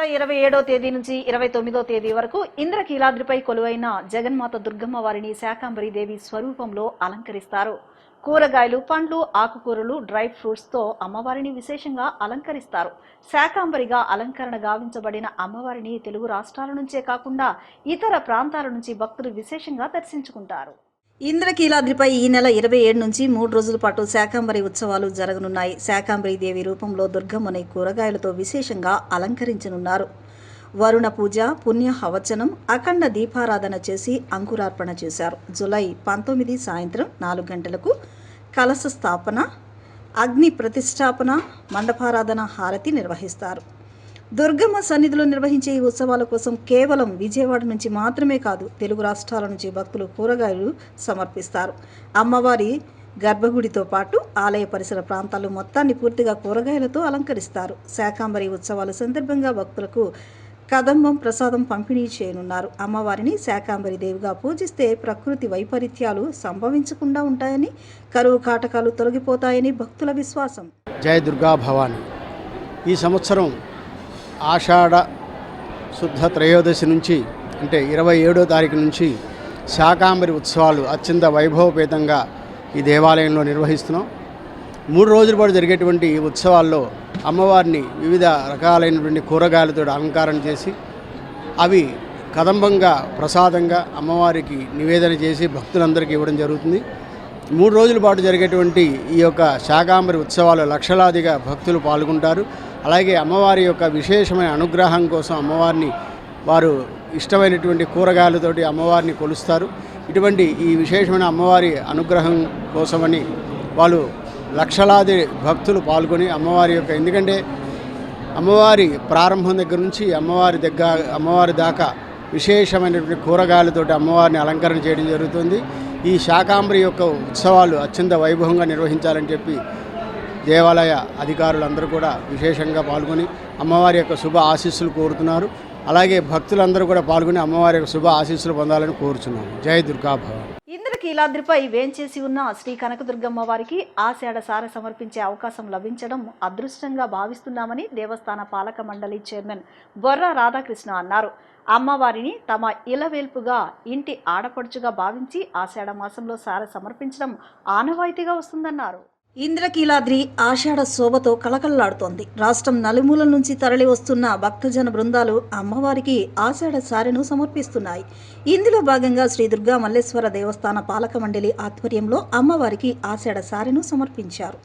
27వ తేదీ నుంచి 29వ తేదీ వరకు ఇంద్రకీలాద్రిపై కొలువైన జగన్మాత దుర్గమ్మ వారిని శాకంబరి దేవి స్వరూపంలో అలంకరిస్తారు. కూరగాయలు, పండ్లు, ఆకుకూరలు, డ్రై ఫ్రూట్స్తో అమ్మవారిని విశేషంగా అలంకరిస్తారు. శాకంబరిగా అలంకరణ గావించబడిన అమ్మవారిని తెలుగు రాష్ట్రాల నుంచే కాకుండా ఇతర ప్రాంతాల నుంచి భక్తులు విశేషంగా దర్శించుకుంటారు. ఇంద్రకీలాద్రిపై ఈ నెల 27 నుంచి 3 రోజుల పాటు శాకంబరి ఉత్సవాలు జరగనున్నాయి. శాకంబరి దేవి రూపంలో దుర్గమ్మని కూరగాయలతో విశేషంగా అలంకరించనున్నారు. వరుణ పూజ, పుణ్య హవచనం, అఖండ దీపారాధన చేసి అంకురార్పణ చేశారు. జూలై 19 సాయంత్రం 4 గంటలకు కలశ స్థాపన, అగ్ని ప్రతిష్టాపన, మండపారాధన, హారతి నిర్వహిస్తారు. దుర్గమ్మ సన్నిధిలో నిర్వహించే ఈ ఉత్సవాల కోసం కేవలం విజయవాడ నుంచి మాత్రమే కాదు, తెలుగు రాష్ట్రాల నుంచి భక్తులు కూరగాయలు సమర్పిస్తారు. అమ్మవారి గర్భగుడితో పాటు ఆలయ పరిసర ప్రాంతాలు మొత్తాన్ని పూర్తిగా కూరగాయలతో అలంకరిస్తారు. శాకంబరి ఉత్సవాల సందర్భంగా భక్తులకు కదంబం ప్రసాదం పంపిణీ చేయనున్నారు. అమ్మవారిని శాకంబరి దేవిగా పూజిస్తే ప్రకృతి వైపరీత్యాలు సంభవించకుండా ఉంటాయని, కరువు కాటకాలు తొలగిపోతాయని భక్తుల విశ్వాసం. జయ దుర్గా భవాని. ఈ సంవత్సరం ఆషాఢ శుద్ధ త్రయోదశి నుంచి అంటే 27వ తారీఖు నుంచి శాకంబరి ఉత్సవాలు అత్యంత వైభవపేతంగా ఈ దేవాలయంలో నిర్వహిస్తున్నాం. 3 రోజుల పాటు జరిగేటువంటి ఈ ఉత్సవాల్లో అమ్మవారిని వివిధ రకాలైనటువంటి కూరగాయలతో అలంకారం చేసి అవి కదంబంగా ప్రసాదంగా అమ్మవారికి నివేదన చేసి భక్తులందరికీ ఇవ్వడం జరుగుతుంది. 3 రోజుల పాటు జరిగేటువంటి ఈ యొక్క శాకంబరి ఉత్సవాలు లక్షలాదిగా భక్తులు పాల్గొంటారు. అలాగే అమ్మవారి యొక్క విశేషమైన అనుగ్రహం కోసం అమ్మవారిని వారు ఇష్టమైనటువంటి కూరగాయలతోటి అమ్మవారిని కొలుస్తారు. ఇటువంటి ఈ విశేషమైన అమ్మవారి అనుగ్రహం కోసమని వాళ్ళు లక్షలాది భక్తులు పాల్గొని అమ్మవారి యొక్క, ఎందుకంటే అమ్మవారి ప్రారంభం దగ్గర నుంచి అమ్మవారి దాకా విశేషమైనటువంటి కూరగాయలతోటి అమ్మవారిని అలంకరణ చేయడం జరుగుతుంది. ఈ శాకంబరి యొక్క ఉత్సవాలు అత్యంత వైభవంగా నిర్వహించాలని చెప్పి దేవాలయ అధికారులందరూ కూడా విశేషంగా పాల్గొని అమ్మవారి యొక్క శుభ ఆశీస్సులు కోరుతున్నారు. అలాగే భక్తులందరూ కూడా పాల్గొని అమ్మవారి యొక్క శుభ ఆశీస్సులు పొందాలని కోరుచున్నాము. జై దుర్గా భవాని. ఇంద్రకీలాద్రిపై వేంచేసి ఉన్న శ్రీ కనకదుర్గమ్మ వారికి ఆషాఢ సారె సమర్పించే అవకాశం లభించడం అదృష్టంగా భావిస్తున్నామని దేవస్థాన పాలక మండలి చైర్మన్ బొర్రా రాధాకృష్ణ అన్నారు. అమ్మవారిని తమ ఇలవేల్పుగా, ఇంటి ఆడపడుచుగా భావించి ఆషాఢ మాసంలో సారె సమర్పించడం ఆనవాయితీగా వస్తుందన్నారు. ఇంద్రకీలాద్రి ఆషాఢ శోభతో కళకళలాడుతోంది. రాష్ట్రం నలుమూలల నుంచి తరలి వస్తున్న భక్తజన బృందాలు అమ్మవారికి ఆషాఢ సారెను సమర్పిస్తున్నాయి. ఇందులో భాగంగా శ్రీ దుర్గా మల్లేశ్వర దేవస్థాన పాలక మండలి ఆధ్వర్యంలో అమ్మవారికి ఆషాఢ సారెను సమర్పించారు.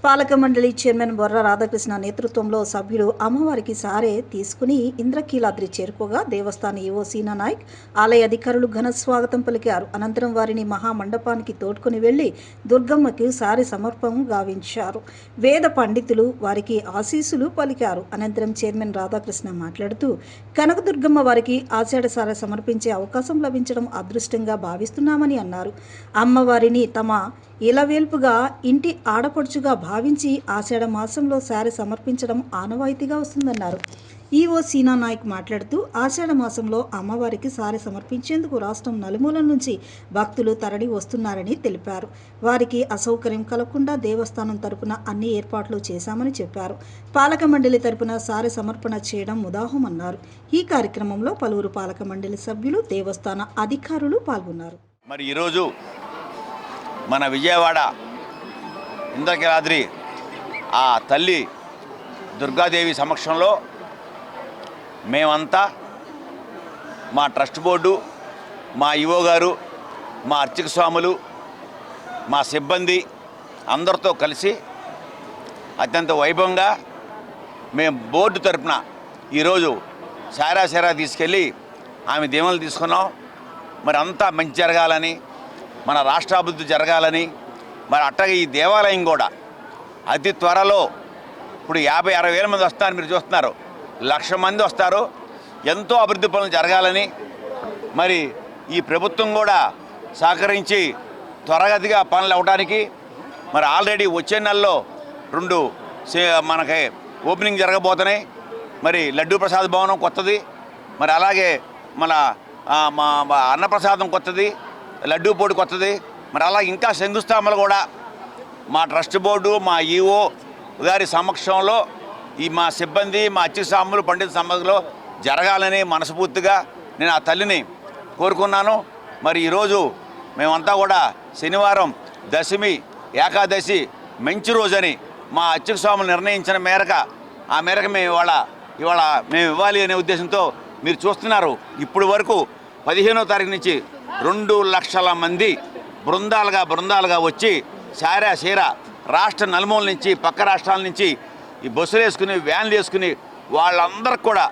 పాలక మండలి చైర్మన్ బొర్రా రాధాకృష్ణ నేతృత్వంలో సభ్యులు అమ్మవారికి సారే తీసుకుని ఇంద్రకీలాద్రి చేరుకోగా దేవస్థాన ఈవో సీనా నాయక్, ఆలయ అధికారులు ఘన స్వాగతం పలికారు. అనంతరం వారిని మహామండపానికి తోడ్కొని వెళ్లి దుర్గమ్మకి సారె సమర్పణ గావించారు. వేద పండితులు వారికి ఆశీస్సులు పలికారు. అనంతరం చైర్మన్ రాధాకృష్ణ మాట్లాడుతూ కనకదుర్గమ్మ వారికి ఆషాఢ సారె సమర్పించే అవకాశం లభించడం అదృష్టంగా భావిస్తున్నామని అన్నారు. అమ్మవారిని తమ ఇలవేల్పుగా, ఇంటి ఆడపడుచుగా భావించి ఆషాఢ మాసంలో సారె సమర్పించడం ఆనవాయితీగా వస్తుందన్నారు. ఈవో సీనా నాయక్ మాట్లాడుతూ ఆషాఢ మాసంలో అమ్మవారికి సారె సమర్పించేందుకు రాష్ట్రం నలుమూలల నుంచి భక్తులు తరలి వస్తున్నారని తెలిపారు. వారికి అసౌకర్యం కలగకుండా దేవస్థానం తరపున అన్ని ఏర్పాట్లు చేశామని చెప్పారు. పాలక మండలి తరపున సారె సమర్పణ చేయడం ముదాహమన్నారు. ఈ కార్యక్రమంలో పలువురు పాలక మండలి సభ్యులు, దేవస్థాన అధికారులు పాల్గొన్నారు. మరి ఈరోజు మన విజయవాడ ఇంద్రకీలాద్రి ఆ తల్లి దుర్గాదేవి సమక్షంలో మేమంతా, మా ట్రస్ట్ బోర్డు, మా ఈవో గారు, మా అర్చక స్వాములు, మా సిబ్బంది అందరితో కలిసి అత్యంత వైభవంగా మేము బోర్డు తరపున ఈరోజు సారా తీసుకెళ్ళి ఆమె దీవెనలు తీసుకున్నాం. మరి అంతా మంచి జరగాలని, మన రాష్ట్రాభివృద్ధి జరగాలని, మరి అట్టగా ఈ దేవాలయం కూడా అతి త్వరలో ఇప్పుడు 50-60 వేల మంది వస్తున్నారు, మీరు చూస్తున్నారు, 1,00,000 మంది వస్తారు. ఎంతో అభివృద్ధి పనులు జరగాలని మరి ఈ ప్రభుత్వం కూడా సహకరించి త్వరగతిగా పనులు అవ్వడానికి మరి ఆల్రెడీ వచ్చే నెలలో 2 మనకి ఓపెనింగ్ జరగబోతున్నాయి. మరి లడ్డూ ప్రసాద్ భవనం కొత్తది, మరి అలాగే మన అన్నప్రసాదం కొత్తది, లడ్డూ పొడి కొత్తది, మరి అలా ఇంకా శంకుస్థాపనలు కూడా మా ట్రస్ట్ బోర్డు, మా ఈఓ గారి సమక్షంలో ఈ మా సిబ్బంది మా అర్చక స్వాములు పండిత సమాజంలో జరగాలని మనస్ఫూర్తిగా నేను ఆ తల్లిని కోరుకున్నాను. మరి ఈరోజు మేమంతా కూడా శనివారం దశమి ఏకాదశి మంచి రోజని మా అర్చక స్వాములు నిర్ణయించిన ఆ మేరకు మేము ఇవాళ మేము ఇవ్వాలి అనే ఉద్దేశంతో మీరు చూస్తున్నారు. ఇప్పుడు వరకు 15వ తారీఖు నుంచి 2 లక్షల మంది బృందాలుగా వచ్చి చీర రాష్ట్ర నలుమూల నుంచి పక్క రాష్ట్రాల నుంచి ఈ బస్సులు వేసుకుని వ్యాన్లు వేసుకుని వాళ్ళందరికీ కూడా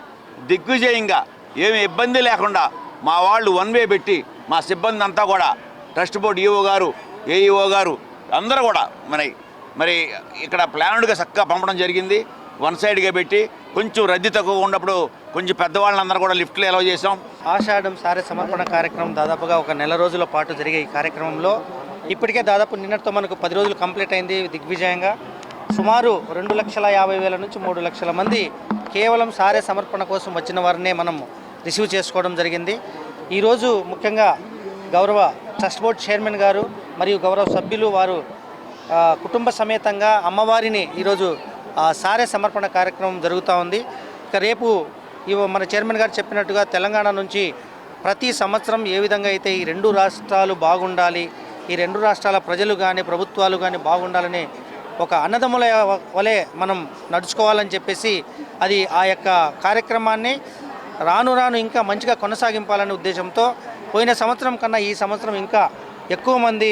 దిగ్విజయంగా ఏమి ఇబ్బంది లేకుండా మా వాళ్ళు వన్ వే పెట్టి మా సిబ్బంది అంతా కూడా ట్రస్ట్ బోర్డు ఈఓ గారు ఏఈఓ గారు అందరూ కూడా మరి ఇక్కడ ప్లానెడ్గా చక్కగా పంపడం జరిగింది. వన్ సైడ్గా పెట్టి కొంచెం రద్దీ తక్కువగా ఉన్నప్పుడు కొంచెం పెద్దవాళ్ళందరూ కూడా లిఫ్ట్లు అలౌ చేసాం. ఆషాఢం సారే సమర్పణ కార్యక్రమం దాదాపుగా ఒక నెల రోజుల పాటు జరిగే ఈ కార్యక్రమంలో ఇప్పటికే దాదాపు నిన్నటితో మనకు 10 రోజులు కంప్లీట్ అయింది దిగ్విజయంగా. సుమారు 2,50,000 నుంచి 3 లక్షల మంది కేవలం సారే సమర్పణ కోసం వచ్చిన వారినే మనం రిసీవ్ చేసుకోవడం జరిగింది. ఈరోజు ముఖ్యంగా గౌరవ ట్రస్ట్ బోర్డ్ చైర్మన్ గారు మరియు గౌరవ సభ్యులు వారు కుటుంబ సమేతంగా అమ్మవారిని ఈరోజు సారే సమర్పణ కార్యక్రమం జరుగుతూ ఉంది. ఇక రేపు మన చైర్మన్ గారు చెప్పినట్టుగా తెలంగాణ నుంచి ప్రతి సంవత్సరం ఏ విధంగా అయితే ఈ 2 రాష్ట్రాలు బాగుండాలి, ఈ 2 రాష్ట్రాల ప్రజలు కానీ ప్రభుత్వాలు కానీ బాగుండాలని ఒక అన్నదమ్ముల వలె మనం నడుచుకోవాలని చెప్పేసి అది ఆ యొక్క కార్యక్రమాన్ని రాను ఇంకా మంచిగా కొనసాగింపాలనే ఉద్దేశంతో పోయిన సంవత్సరం కన్నా ఈ సంవత్సరం ఇంకా ఎక్కువ మంది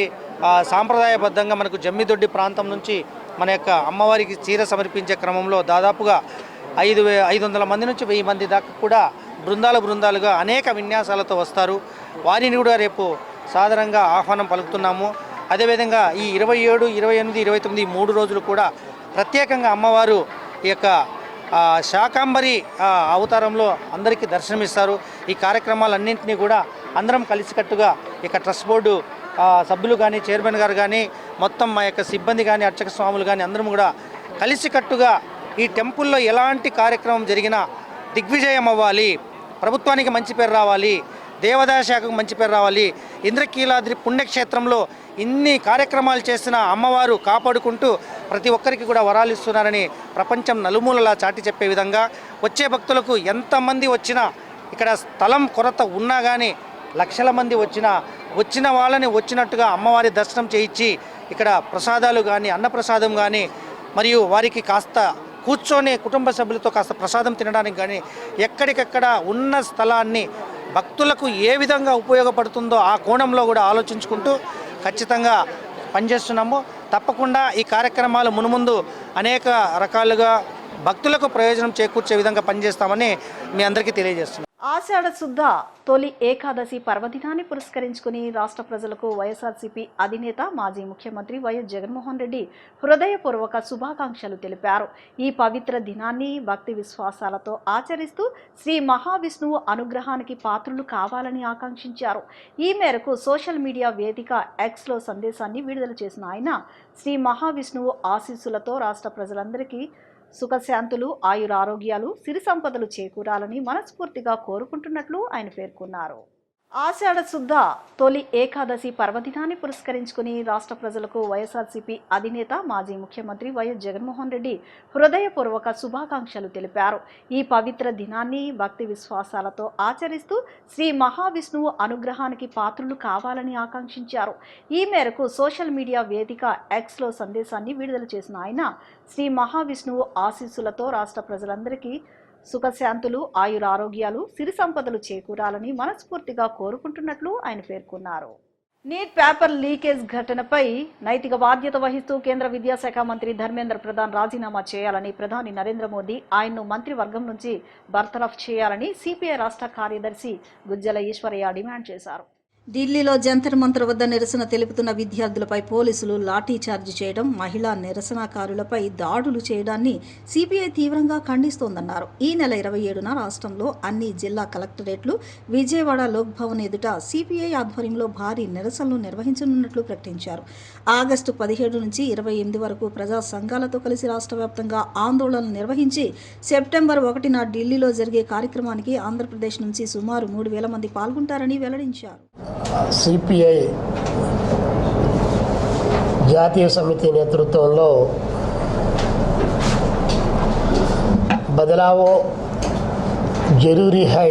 సాంప్రదాయబద్ధంగా మనకు జమ్మిదొడ్డి ప్రాంతం నుంచి మన యొక్క అమ్మవారికి చీర సమర్పించే క్రమంలో దాదాపుగా 500 మంది నుంచి 1000 మంది దాకా కూడా బృందాలుగా అనేక విన్యాసాలతో వస్తారు. వారిని కూడా రేపు సాధారణంగా ఆహ్వానం పలుకుతున్నాము. అదేవిధంగా ఈ 27, 28, 29 ఈ 3 రోజులు కూడా ప్రత్యేకంగా అమ్మవారు ఈ యొక్క శాకాంబరి అవతారంలో అందరికీ దర్శనమిస్తారు. ఈ కార్యక్రమాలన్నింటినీ కూడా అందరం కలిసికట్టుగా ఇక ట్రస్ట్ బోర్డు సభ్యులు కానీ చైర్మన్ గారు కానీ మొత్తం మా యొక్క సిబ్బంది కానీ అర్చక స్వాములు కానీ అందరం కూడా కలిసికట్టుగా ఈ టెంపుల్లో ఎలాంటి కార్యక్రమం జరిగినా దిగ్విజయం అవ్వాలి, ప్రభుత్వానికి మంచి పేరు రావాలి, దేవాదాయ శాఖకు మంచి పేరు రావాలి, ఇంద్రకీలాద్రి పుణ్యక్షేత్రంలో ఇన్ని కార్యక్రమాలు చేసిన అమ్మవారు కాపాడుకుంటూ ప్రతి ఒక్కరికి కూడా వరాలు ఇస్తున్నారని ప్రపంచం నలుమూలలా చాటి చెప్పే విధంగా వచ్చే భక్తులకు ఎంతమంది వచ్చినా ఇక్కడ స్థలం కొరత ఉన్నా కానీ లక్షల మంది వచ్చిన వాళ్ళని వచ్చినట్టుగా అమ్మవారి దర్శనం చేయించి ఇక్కడ ప్రసాదాలు కానీ అన్నప్రసాదం కానీ మరియు వారికి కాస్త కూర్చొని కుటుంబ సభ్యులతో కాస్త ప్రసాదం తినడానికి కానీ ఎక్కడికక్కడ ఉన్న స్థలాన్ని భక్తులకు ఏ విధంగా ఉపయోగపడుతుందో ఆ కోణంలో కూడా ఆలోచించుకుంటూ ఖచ్చితంగా పనిచేస్తున్నాము. తప్పకుండా ఈ కార్యక్రమాలు మునుముందు అనేక రకాలుగా భక్తులకు ప్రయోజనం చేకూర్చే విధంగా పనిచేస్తామని మీ అందరికీ తెలియజేస్తున్నాం. ఆషాఢ శుద్ధ తొలి ఏకాదశి పర్వదినాన్ని పురస్కరించుకుని రాష్ట్ర ప్రజలకు వైఎస్ఆర్సీపీ అధినేత మాజీ ముఖ్యమంత్రి వైఎస్ జగన్మోహన్ రెడ్డి హృదయపూర్వక శుభాకాంక్షలు తెలిపారు. ఈ పవిత్ర దినాన్ని భక్తి విశ్వాసాలతో ఆచరిస్తూ శ్రీ మహావిష్ణువు అనుగ్రహానికి పాత్రులు కావాలని ఆకాంక్షించారు. ఈ మేరకు సోషల్ మీడియా వేదిక ఎక్స్లో సందేశాన్ని విడుదల చేసిన ఆయన శ్రీ మహావిష్ణువు ఆశీస్సులతో రాష్ట్ర ప్రజలందరికీ సుఖశాంతులు, ఆయురారోగ్యాలు, సిరి సంపదలు చేకూరాలని మనస్ఫూర్తిగా కోరుకుంటున్నట్లు ఆయన పేర్కొన్నారు. ఆషాఢ శుద్ధ తొలి ఏకాదశి పర్వదినాన్ని పురస్కరించుకుని రాష్ట్ర ప్రజలకు వైఎస్ఆర్సీపీ అధినేత మాజీ ముఖ్యమంత్రి వైఎస్ జగన్మోహన్ రెడ్డి హృదయపూర్వక శుభాకాంక్షలు తెలిపారు. ఈ పవిత్ర దినాన్ని భక్తి విశ్వాసాలతో ఆచరిస్తూ శ్రీ మహావిష్ణువు అనుగ్రహానికి పాత్రులు కావాలని ఆకాంక్షించారు. ఈ మేరకు సోషల్ మీడియా వేదిక ఎక్స్లో సందేశాన్ని విడుదల చేసిన ఆయన శ్రీ మహావిష్ణువు ఆశీస్సులతో రాష్ట్ర ప్రజలందరికీ సుఖశాంతులు, ఆయురారోగ్యాలు, సిరి సంపదలు చేకూరాలని మనస్ఫూర్తిగా కోరుకుంటున్నట్లు ఆయన పేర్కొన్నారు. నీట్ పేపర్ లీకేజ్ ఘటనపై నైతిక బాధ్యత వహిస్తూ కేంద్ర విద్యాశాఖ మంత్రి ధర్మేంద్ర ప్రధాన్ రాజీనామా చేయాలని ప్రధాని నరేంద్ర మోదీ ఆయన్ను మంత్రివర్గం నుంచి బర్తరఫ్ చేయాలని సిపిఐ రాష్ట్ర కార్యదర్శి గుజ్జల ఈశ్వరయ్య డిమాండ్ చేశారు. ఢిల్లీలో జంతర్ మంతర్ వద్ద నిరసన తెలుపుతున్న విద్యార్థులపై పోలీసులు లాఠీ చార్జ్ చేయడం, మహిళా నిరసనకారులపై దాడులు చేయడాన్ని సిపిఐ తీవ్రంగా ఖండిస్తోందన్నారు. ఈ నెల 27న రాష్ట్రంలో అన్ని జిల్లా కలెక్టరేట్లు, విజయవాడ లోక్ భవన్ ఎదుట సిపిఐ ఆధ్వర్యంలో భారీ నిరసనలు నిర్వహించనున్నట్లు ప్రకటించారు. ఆగస్టు 17 నుంచి 28 వరకు ప్రజా సంఘాలతో కలిసి రాష్ట్ర వ్యాప్తంగా ఆందోళనలు నిర్వహించి సెప్టెంబర్ 1న ఢిల్లీలో జరిగే కార్యక్రమానికి ఆంధ్రప్రదేశ్ నుంచి సుమారు 3,000 మంది పాల్గొంటారని వెల్లడించారు. సిపిఐ జాతీయ సమితి నేతృత్వంలో బదలావో జరూరీ హై,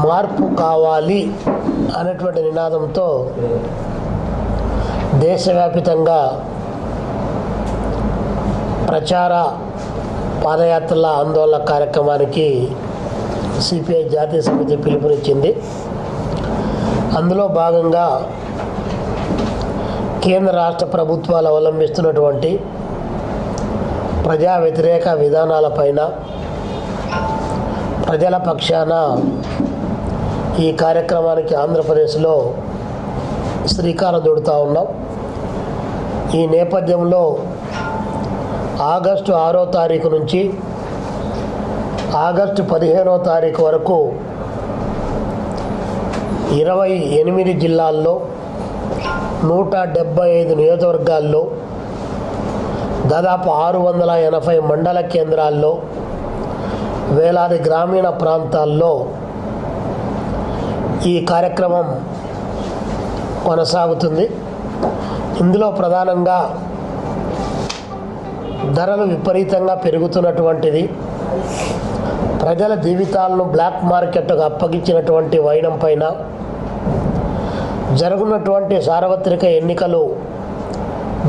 మార్పు కావాలి అనేటువంటి నినాదంతో దేశవ్యాప్తంగా ప్రచార పాదయాత్రల ఆందోళన కార్యక్రమానికి సిపిఐ జాతీయ సమితి పిలుపునిచ్చింది. అందులో భాగంగా కేంద్ర రాష్ట్ర ప్రభుత్వాలు అవలంబిస్తున్నటువంటి ప్రజా వ్యతిరేక విధానాలపైన ప్రజల పక్షాన ఈ కార్యక్రమానికి ఆంధ్రప్రదేశ్లో శ్రీకారం చుడుతూ ఉన్నాం. ఈ నేపథ్యంలో ఆగస్టు 6వ తారీఖు నుంచి ఆగస్టు 15వ తారీఖు వరకు 28 జిల్లాల్లో 175 నియోజకవర్గాల్లో దాదాపు 680 మండల కేంద్రాల్లో వేలాది గ్రామీణ ప్రాంతాల్లో ఈ కార్యక్రమం కొనసాగుతుంది. ఇందులో ప్రధానంగా ధరలు విపరీతంగా పెరుగుతున్నటువంటిది, ప్రజల జీవితాలను బ్లాక్ మార్కెట్కు అప్పగించినటువంటి వైనం పైన, జరుగుతున్నటువంటి సార్వత్రిక ఎన్నికలు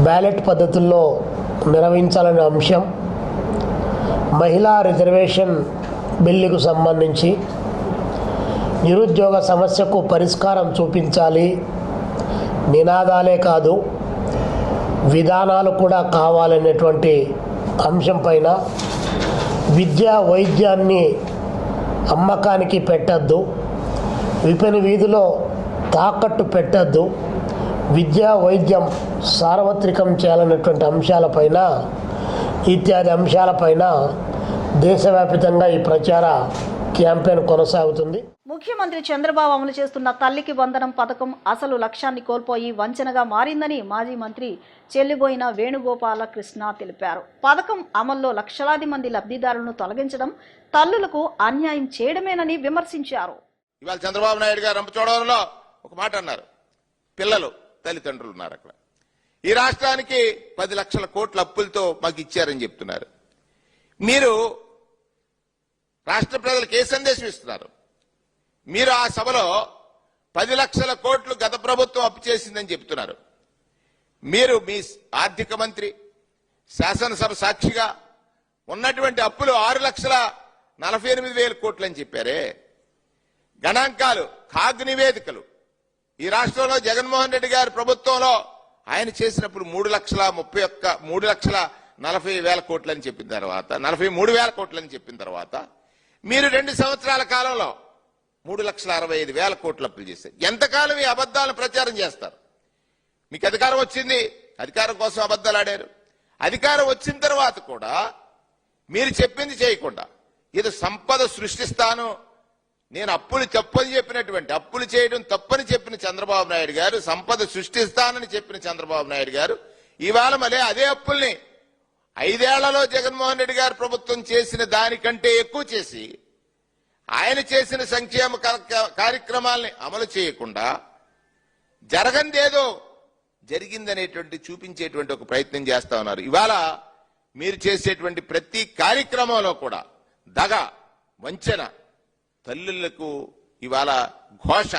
బ్యాలెట్ పద్ధతుల్లో నిర్వహించాలనే అంశం, మహిళా రిజర్వేషన్ బిల్లుకు సంబంధించి నిరుద్యోగ సమస్యకు పరిష్కారం చూపించాలి, నినాదాలే కాదు విధానాలు కూడా కావాలనేటువంటి అంశం పైన, విద్య వైద్యాన్ని అమ్మకానికి పెట్టద్దు, విపణి వీధిలో తాకట్టు పెట్టద్దు, విద్యా వైద్యం సార్వత్రికం చేయాలనేటువంటి అంశాలపైన ఇత్యాది అంశాలపైన దేశవ్యాప్తంగా ఈ ప్రచార క్యాంపెయిన్ కొనసాగుతుంది. ముఖ్యమంత్రి చంద్రబాబు అమలు చేస్తున్న తల్లికి వందనం పథకం అసలు లక్ష్యాన్ని కోల్పోయి వంచనగా మారిందని మాజీ మంత్రి చెల్లిబోయిన వేణుగోపాలకృష్ణ తెలిపారు. పథకం అమల్లో లక్షలాది మంది లబ్ధిదారులను తొలగించడం తల్లులకు అన్యాయం చేయడమేనని విమర్శించారు. ఇవాళ చంద్రబాబు నాయుడు గారు రంపచోడవరంలో ఒక మాట అన్నారు, పిల్లలు తల్లిదండ్రులు ఉన్నారు అక్కడ, ఈ రాష్ట్రానికి 10 లక్షల కోట్ల అప్పులతో మాకు ఇచ్చారని చెప్తున్నారు. మీరు రాష్ట్ర ప్రజలకు ఏ సందేశం ఇస్తున్నారు? మీరు ఆ సభలో 10 లక్షల కోట్లు గత ప్రభుత్వం అప్పు చేసిందని చెప్తున్నారు. మీరు మీ ఆర్థిక మంత్రి శాసనసభ సాక్షిగా ఉన్నటువంటి అప్పులు 6,48,000 కోట్లు అని చెప్పారే. గణాంకాలు, కాగ్ నివేదికలు, ఈ రాష్ట్రంలో జగన్మోహన్ రెడ్డి గారి ప్రభుత్వంలో ఆయన చేసినప్పుడు 3,40,000 కోట్లు అని చెప్పిన తర్వాత 43,000 కోట్లు అని చెప్పిన తర్వాత మీరు 2 సంవత్సరాల కాలంలో 3,65,000 కోట్లు అప్పులు చేశారు. ఎంతకాలం ఈ అబద్దాలను ప్రచారం చేస్తారు? మీకు అధికారం వచ్చింది, అధికారం కోసం అబద్దాలు ఆడారు. అధికారం వచ్చిన తర్వాత కూడా మీరు చెప్పింది చేయకుండా ఇది సంపద సృష్టిస్తాను, నేను అప్పులు తప్పని చెప్పినటువంటి, అప్పులు చేయడం తప్పని చెప్పిన చంద్రబాబు నాయుడు గారు, సంపద సృష్టిస్తానని చెప్పిన చంద్రబాబు నాయుడు గారు ఇవాళ మళ్ళీ అదే అప్పుల్ని 5 ఏళ్లలో జగన్మోహన్ రెడ్డి గారు ప్రభుత్వం చేసిన దానికంటే ఎక్కువ చేసి ఆయన చేసిన సంక్షేమ కార్యక్రమాల్ని అమలు చేయకుండా జరగందేదో జరిగిందనేటువంటి చూపించేటువంటి ఒక ప్రయత్నం చేస్తా ఉన్నారు. ఇవాళ మీరు చేసేటువంటి ప్రతి కార్యక్రమంలో కూడా దగ, వంచన, తల్లులకు ఇవాళ ఘోష,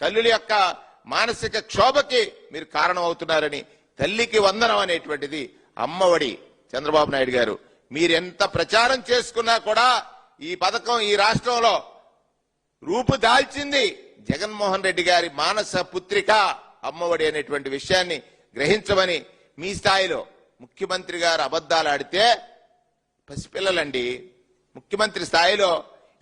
తల్లుల యొక్క మానసిక క్షోభకి మీరు కారణం అవుతున్నారని, తల్లికి వందనం అనేటువంటిది అమ్మఒడి చంద్రబాబు నాయుడు గారు మీరెంత ప్రచారం చేసుకున్నా కూడా ఈ పథకం ఈ రాష్ట్రంలో రూపు దాల్చింది జగన్మోహన్ రెడ్డి గారి మానస పుత్రిక అమ్మఒడి అనేటువంటి విషయాన్ని గ్రహించమని, మీ స్థాయిలో ముఖ్యమంత్రి గారు అబద్ధాలు ఆడితే పసిపిల్లలండి, ముఖ్యమంత్రి స్థాయిలో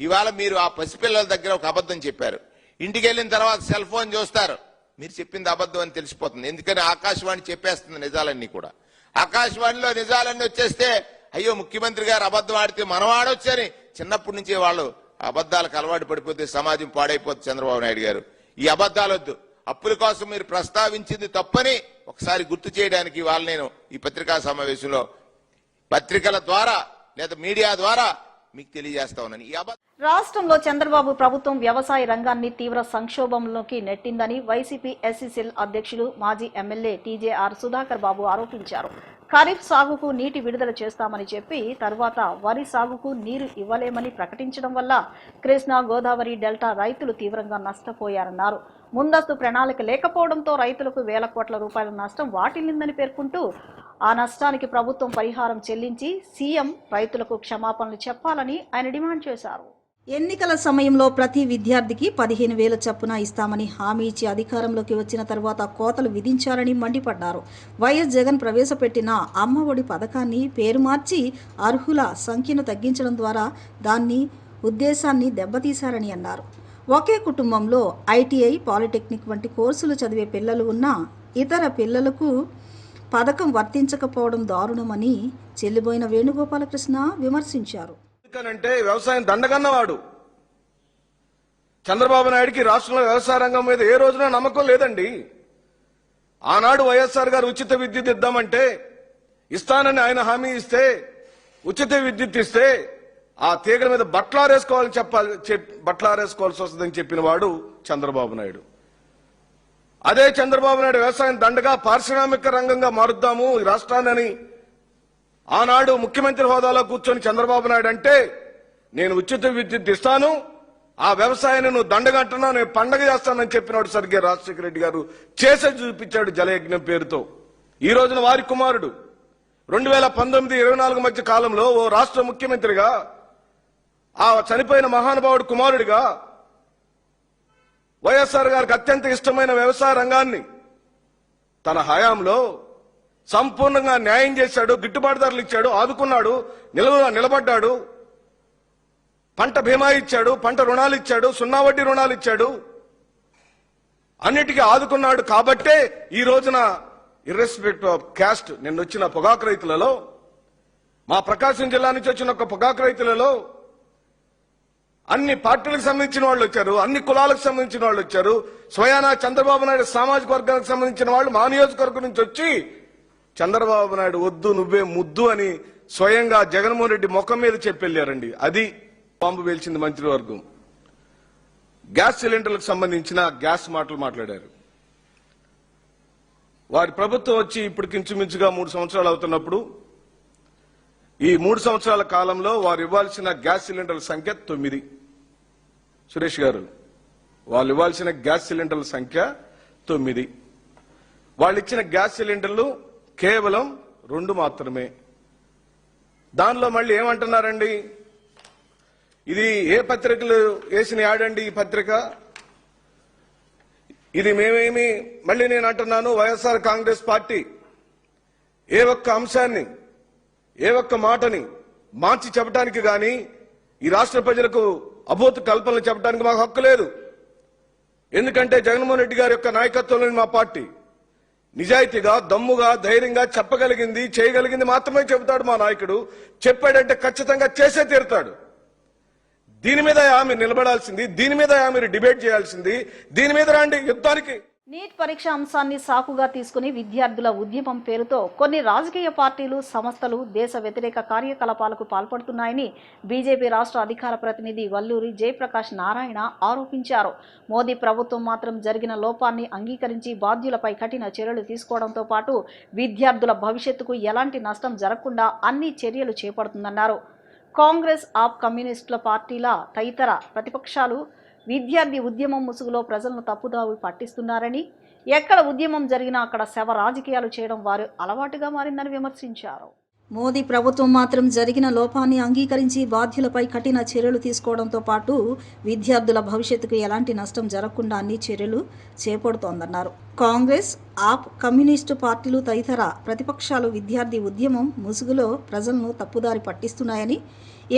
ఇవాళ మీరు ఆ పసిపిల్లల దగ్గర ఒక అబద్ధం చెప్పారు. ఇంటికి వెళ్ళిన తర్వాత సెల్ ఫోన్ చూస్తారు, మీరు చెప్పింది అబద్ధం అని తెలిసిపోతుంది. ఎందుకని ఆకాశవాణి చెప్పేస్తుంది నిజాలన్నీ కూడా. ఆకాశవాణిలో నిజాలన్నీ వచ్చేస్తే అయ్యో ముఖ్యమంత్రి గారు అబద్ధం ఆడితే మనం ఆడొచ్చని చిన్నప్పటి నుంచే వాళ్ళు అబద్ధాలకు అలవాటు పడిపోతే సమాజం పాడైపోతుంది. చంద్రబాబు నాయుడు గారు ఈ అబద్ధాలొద్దు. అప్పుల కోసం మీరు ప్రస్తావించింది తప్పని ఒకసారి గుర్తు చేయడానికి ఇవాళ నేను ఈ పత్రికా సమావేశంలో పత్రికల ద్వారా లేదా మీడియా ద్వారా మీకు తెలియజేస్తా ఉన్నాను. ఈ రాష్ట్రంలో చంద్రబాబు ప్రభుత్వం వ్యవసాయ రంగాన్ని తీవ్ర సంక్షోభంలోకి నెట్టిందని వైసీపీ ఎస్సీ సెల్ అధ్యక్షులు మాజీ ఎమ్మెల్యే టీజేఆర్ సుధాకర్ బాబు ఆరోపించారు. ఖరీఫ్ సాగుకు నీటి విడుదల చేస్తామని చెప్పి తర్వాత వరి సాగుకు నీరు ఇవ్వలేమని ప్రకటించడం వల్ల కృష్ణా గోదావరి డెల్టా రైతులు తీవ్రంగా నష్టపోయారన్నారు. ముందస్తు ప్రణాళిక లేకపోవడంతో రైతులకు వేల కోట్ల రూపాయల నష్టం వాటిల్లిందని పేర్కొంటూ ఆ నష్టానికి ప్రభుత్వం పరిహారం చెల్లించి సీఎం రైతులకు క్షమాపణలు చెప్పాలని ఆయన డిమాండ్ చేశారు. ఎన్నికల సమయంలో ప్రతి విద్యార్థికి 15,000 చొప్పున ఇస్తామని హామీ ఇచ్చి అధికారంలోకి వచ్చిన తర్వాత కోతలు విధించారని మండిపడ్డారు. వైఎస్ జగన్ ప్రవేశపెట్టిన అమ్మ ఒడి పథకాన్ని పేరు మార్చి అర్హుల సంఖ్యను తగ్గించడం ద్వారా దాన్ని ఉద్దేశాన్ని దెబ్బతీశారని అన్నారు. ఒకే కుటుంబంలో ఐటీఐ, పాలిటెక్నిక్ వంటి కోర్సులు చదివే పిల్లలు ఉన్నా ఇతర పిల్లలకు పథకం వర్తించకపోవడం దారుణమని చెల్లిబోయిన వేణుగోపాలకృష్ణ విమర్శించారు. ఎందుకనంటే వ్యవసాయం దండగన్నవాడు చంద్రబాబు నాయుడికి రాష్ట్రంలో వ్యవసాయ రంగం మీద ఏ రోజున నమ్మకం లేదండి. ఆనాడు వైఎస్ఆర్ గారు ఉచిత విద్యుత్ ఇద్దామంటే ఇస్తానని ఆయన హామీ ఇస్తే ఉచిత విద్యుత్ ఇస్తే ఆ తీగల మీద బట్లారేసుకోవాల్సి వస్తుందని చెప్పిన వాడు చంద్రబాబు నాయుడు. అదే చంద్రబాబు నాయుడు వ్యవసాయం దండగా పారిశ్రామిక రంగంగా మారుద్దాము ఈ రాష్ట్రాన్ని ఆనాడు ముఖ్యమంత్రి హోదాలో కూర్చొని చంద్రబాబు నాయుడు అంటే నేను ఉచిత విద్యుత్ ఇస్తాను, ఆ వ్యవసాయాన్ని నువ్వు దండగంటున్నా నేను పండగ చేస్తానని చెప్పినాడు సరిగ్గా రాజశేఖర రెడ్డి గారు. చేసే చూపించాడు జలయజ్ఞం పేరుతో. ఈ రోజున వారి కుమారుడు 2019-24 మధ్య కాలంలో ఓ రాష్ట్ర ముఖ్యమంత్రిగా ఆ చనిపోయిన మహానుభావుడు కుమారుడిగా వైఎస్ఆర్ గారికి అత్యంత ఇష్టమైన వ్యవసాయ రంగాన్ని తన హయాంలో సంపూర్ణంగా న్యాయం చేశాడు, గిట్టుబాటు ధరలు ఇచ్చాడు, ఆదుకున్నాడు, నిలబడ్డాడు, పంట బీమా ఇచ్చాడు, పంట రుణాలు ఇచ్చాడు, 0 వడ్డీ రుణాలు ఇచ్చాడు, అన్నిటికీ ఆదుకున్నాడు. కాబట్టే ఈ రోజున ఇర్రెస్పెక్టివ్ ఆఫ్ క్యాస్ట్ నిన్నొచ్చిన పొగాకు రైతులలో, మా ప్రకాశం జిల్లా నుంచి వచ్చిన ఒక పొగాకు రైతులలో అన్ని పార్టీలకు సంబంధించిన వాళ్ళు వచ్చారు, అన్ని కులాలకు సంబంధించిన వాళ్ళు వచ్చారు. స్వయానా చంద్రబాబు నాయుడు సామాజిక వర్గానికి సంబంధించిన వాళ్ళు మా నియోజకవర్గం నుంచి వచ్చి చంద్రబాబు నాయుడు వద్దు నువ్వే ముద్దు అని స్వయంగా జగన్మోహన్ రెడ్డి ముఖం మీద చెప్పెళ్లారండి. అది బాంబు పేల్చింది మంత్రివర్గం. గ్యాస్ సిలిండర్లకు సంబంధించిన గ్యాస్ మాటలు మాట్లాడారు. వారి ప్రభుత్వం వచ్చి ఇప్పటికి ఇంచుమించుగా 3 సంవత్సరాలు అవుతున్నప్పుడు ఈ 3 సంవత్సరాల కాలంలో వారు ఇవ్వాల్సిన గ్యాస్ సిలిండర్ల సంఖ్య 9. సురేష్ గారు, వాళ్ళు ఇవ్వాల్సిన గ్యాస్ సిలిండర్ల సంఖ్య 9. వాళ్ళు ఇచ్చిన గ్యాస్ సిలిండర్లు కేవలం 2 మాత్రమే. దానిలో మళ్ళీ ఏమంటున్నారండి, ఇది ఏ పత్రికలు వేసిన యాడండి ఈ పత్రిక, ఇది మేమేమి, మళ్ళీ నేను అంటున్నాను, వైఎస్ఆర్ కాంగ్రెస్ పార్టీ ఏ ఒక్క అంశాన్ని ఏ ఒక్క మాటని మార్చి చెప్పడానికి గాని ఈ రాష్ట్ర ప్రజలకు అభూత కల్పనలు చెప్పడానికి మాకు హక్కు లేదు. ఎందుకంటే జగన్మోహన్ రెడ్డి గారి యొక్క నాయకత్వంలోని మా పార్టీ నిజాయితీగా, దమ్ముగా, ధైర్యంగా చెప్పగలిగింది, చేయగలిగింది మాత్రమే చెబుతాడు మా నాయకుడు. చెప్పాడంటే ఖచ్చితంగా చేసే తీరుతాడు. దీని మీద ఆమె నిలబడాల్సింది, దీని మీద ఆమె డిబేట్ చేయాల్సింది, దీని మీద రండి యుద్ధానికి. నీట్ పరీక్ష అంశాన్ని సాకుగా తీసుకుని విద్యార్థుల ఉద్యమం పేరుతో కొన్ని రాజకీయ పార్టీలు, సంస్థలు దేశ వ్యతిరేక కార్యకలాపాలకు పాల్పడుతున్నాయని బీజేపీ రాష్ట్ర అధికార ప్రతినిధి వల్లూరి జయప్రకాష్ నారాయణ ఆరోపించారు. మోదీ ప్రభుత్వం మాత్రం జరిగిన లోపాన్ని అంగీకరించి బాధ్యులపై కఠిన చర్యలు తీసుకోవడంతో పాటు విద్యార్థుల భవిష్యత్తుకు ఎలాంటి నష్టం జరగకుండా అన్ని చర్యలు చేపడుతుందన్నారు. కాంగ్రెస్, ఆప్, కమ్యూనిస్టుల పార్టీల తదితర ప్రతిపక్షాలు విద్యార్థి ఉద్యమం ముసుగులో ప్రజలను తప్పుదావి పట్టిస్తున్నారని, ఎక్కడ ఉద్యమం జరిగినా అక్కడ శవ రాజకీయాలు చేయడం వారు అలవాటుగా మారిందని విమర్శించారు. మోదీ ప్రభుత్వం మాత్రం జరిగిన లోపాన్ని అంగీకరించి బాధ్యులపై కఠిన చర్యలు తీసుకోవడంతో పాటు విద్యార్థుల భవిష్యత్తుకు ఎలాంటి నష్టం జరగకుండా అన్ని చర్యలు చేపడుతోందన్నారు. కాంగ్రెస్, ఆప్, కమ్యూనిస్టు పార్టీలు తదితర ప్రతిపక్షాలు విద్యార్థి ఉద్యమం ముసుగులో ప్రజలను తప్పుదారి పట్టిస్తున్నాయని,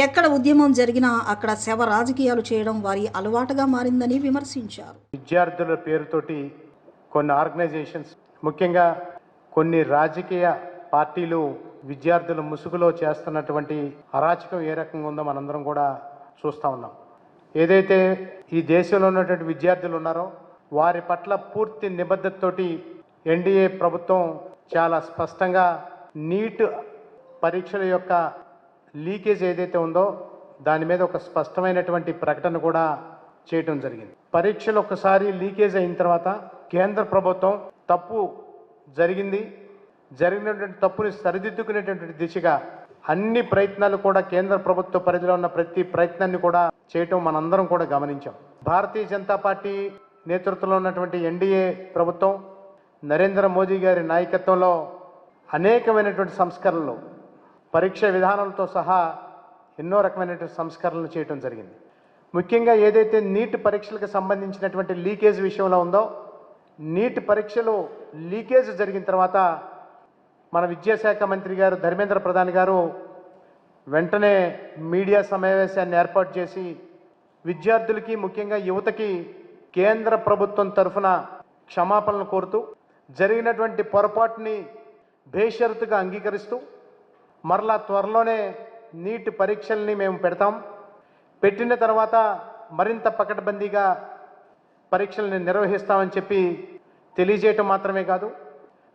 ఎక్కడ ఉద్యమం జరిగినా అక్కడ శవ రాజకీయాలు చేయడం వారి అలవాటుగా మారిందని విమర్శించారు. విద్యార్థుల పేరుతోటి కొన్ని ఆర్గనైజేషన్స్, ముఖ్యంగా కొన్ని రాజకీయ పార్టీలు విద్యార్థుల ముసుగులో చేస్తున్నటువంటి అరాచకం ఏ రకంగా ఉందో మనందరం కూడా చూస్తూ ఉన్నాం. ఏదైతే ఈ దేశంలో ఉన్నటువంటి విద్యార్థులు ఉన్నారో వారి పట్ల పూర్తి నిబద్ధతతోటి ఎన్డీఏ ప్రభుత్వం చాలా స్పష్టంగా నీట్ పరీక్షల యొక్క లీకేజ్ ఏదైతే ఉందో దాని మీద ఒక స్పష్టమైనటువంటి ప్రకటన కూడా చేయటం జరిగింది. పరీక్షలు ఒకసారి లీకేజ్ అయిన తర్వాత కేంద్ర ప్రభుత్వం తప్పు జరిగింది, జరిగినటువంటి తప్పుని సరిదిద్దుకునేటటువంటి దిశగా అన్ని ప్రయత్నాలు కూడా కేంద్ర ప్రభుత్వ పరిధిలో ఉన్న ప్రతి ప్రయత్నాన్ని కూడా చేయటం మనందరం కూడా గమనించాం. భారతీయ జనతా పార్టీ నేతృత్వంలో ఉన్నటువంటి ఎన్డీఏ ప్రభుత్వం నరేంద్ర మోదీ గారి నాయకత్వంలో అనేకమైనటువంటి సంస్కరణలు, పరీక్ష విధానాలతో సహా ఎన్నో రకమైనటువంటి సంస్కరణలు చేయటం జరిగింది. ముఖ్యంగా ఏదైతే నీట్ పరీక్షలకు సంబంధించినటువంటి లీకేజ్ విషయంలో ఉందో, నీట్ పరీక్షలు లీకేజ్ జరిగిన తర్వాత మన విద్యాశాఖ మంత్రి గారు ధర్మేంద్ర ప్రధాన్ గారు వెంటనే మీడియా సమావేశాన్ని ఏర్పాటు చేసి విద్యార్థులకి, ముఖ్యంగా యువతకి కేంద్ర ప్రభుత్వం తరఫున క్షమాపణలు కోరుతూ జరిగినటువంటి పొరపాటుని బేషరతుగా అంగీకరిస్తూ మరలా త్వరలోనే నీట్ పరీక్షల్ని మేము పెడతాం, పెట్టిన తర్వాత మరింత పకడ్బందీగా పరీక్షల్ని నిర్వహిస్తామని చెప్పి తెలియజేయటం మాత్రమే కాదు,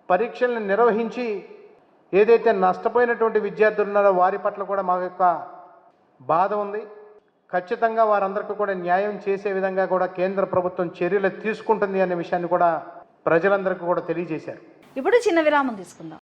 పరీక్షల్ని నిర్వహించి ఏదైతే నష్టపోయినటువంటి విద్యార్థులు ఉన్నారో వారి పట్ల కూడా మా యొక్క బాధ ఉంది. ఖచ్చితంగా వారందరికీ కూడా న్యాయం చేసే విధంగా కూడా కేంద్ర ప్రభుత్వం చర్యలు తీసుకుంటుంది అనే విషయాన్ని కూడా ప్రజలందరికీ కూడా తెలియజేశారు. ఇప్పుడు చిన్న విరామం తీసుకుందాం.